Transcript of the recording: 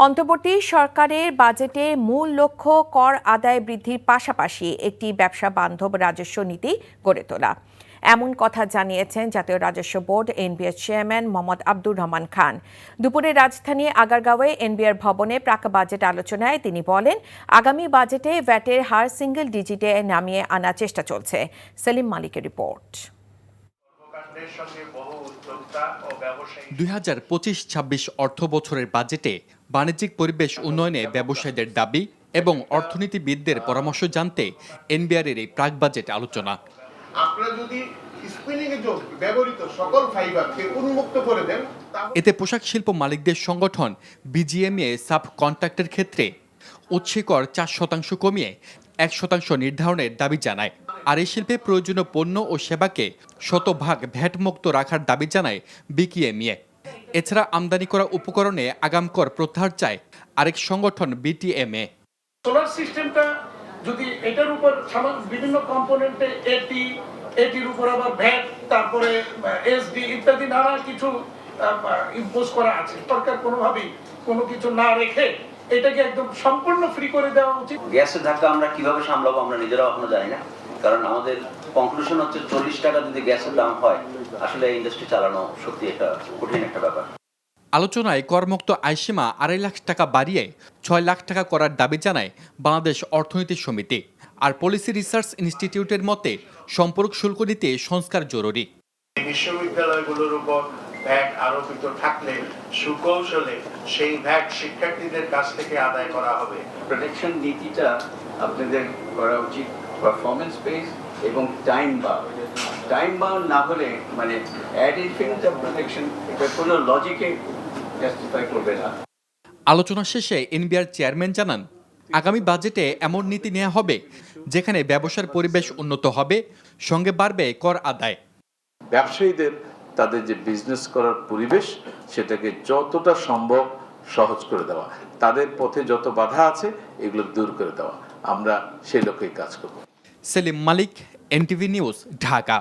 অন্তর্বর্তী সরকারের বাজেটে মূল লক্ষ্য কর আদায় বৃদ্ধির পাশাপাশি একটি ব্যবসা বান্ধব রাজস্ব নীতি গড়ে তোলা। এমন কথা জানিয়েছেন জাতীয় রাজস্ব board NBR chairman Mohammad Abdur Rahman Khan. দুপুরে রাজধানী আগারগাঁওয়ে এনবিআর ভবনে প্রাক বাজেট আলোচনায় তিনি বলেন, আগামী বাজেটে ভ্যাটের হার সিঙ্গল ডিজিটে নামিয়ে আনার চেষ্টা চলছে। সেলিম মালিকের রিপোর্ট। 2025-26 অর্থ বছরের বাজেটে বাণিজ্যিক পরিবেশ উন্নয়নে ব্যবসায়ীদের দাবি এবং অর্থনীতিবিদদের পরামর্শ জানতে এনবিআরের এই প্রাক বাজেট আলোচনা। আপনারা যদি স্পিনিংয়ে ব্যবহৃত সকল ফাইবারকে উন্মুক্ত করে দেন, এতে পোশাক শিল্প মালিকদের সংগঠন বিজিএমএ সাব কন্ট্রাক্টের ক্ষেত্রে উৎসেকর 4% কমিয়ে 1% নির্ধারণের দাবি জানায়। আর এই শিল্পে প্রয়োজনীয় পণ্য ও সেবাকে 100% ভ্যাট মুক্ত রাখার দাবি জানায় বিকিএমএ। এছাড়া আমদানি করা উপকরণে আগাম কর প্রত্যাহার চায় আরেক সংগঠন বিটিএমএ। সোলার সিস্টেমটা যদি এটার উপর বিভিন্ন কম্পোনেন্টে এটির উপর আবার ভ্যাট, তারপরে এসডি ইত্যাদি নানা কিছু ইম্পোজ করা আছে, সরকার কোনোভাবেই কোনো কিছু না রেখে এটাকে একদম সম্পূর্ণ ফ্রি করে দেওয়া উচিত। গ্যাসের ধাক্কা আমরা কিভাবে সামলাবো আমরা নিজেরাও এখনো জানি না, কারণ আমাদের কনক্লুশন হচ্ছে 40 টাকা যদি গ্যাসের দাম হয়, আসলে ইন্ডাস্ট্রি চালানো সত্যি একটা কঠিন একটা ব্যাপার। আলোচনায় করমুক্ত আয়সীমা 2.5 লাখ টাকা বাড়িয়ে 6 লাখ টাকা করার দাবি জানায় বাংলাদেশ অর্থনীতি সমিতি। আর পলিসি রিসার্চ ইনস্টিটিউটের মতে সম্পর্ক শুল্ক নীতি সংস্কার জরুরি। বিশ্ববিদ্যালয়গুলোর উপর ভ্যাট আরোপিত থাকলে সুকৌশলে সেই ভ্যাট শিক্ষার্থীদের কাছ থেকে আদায় করা হবে। প্রোটেকশন নীতিটা আপনাদের করা উচিত পারফরমেন্স বেস এবং টাইম বাউন্ড না হলে মানে অ্যাড ইনফিনিট প্রোটেকশন এটা কোনো লজিকে জাস্টিফাই করবে না। আলোচনা শেষে এনবিআর চেয়ারম্যান জানান, আগামী বাজেটে এমন নীতি নেওয়া হবে যেখানে ব্যবসার পরিবেশ উন্নত হবে, সঙ্গে বাড়বে কর আদায়। ব্যবসায়ীদের তাদের যে বিজনেস করার পরিবেশ সেটাকে যতটা সম্ভব সহজ করে দেওয়া, তাদের পথে যত বাধা আছে এগুলো দূর করে দেওয়া, আমরা সেই লক্ষ্যেই কাজ করব। সেলিম মালিক, এনটিভি নিউজ, ঢাকা।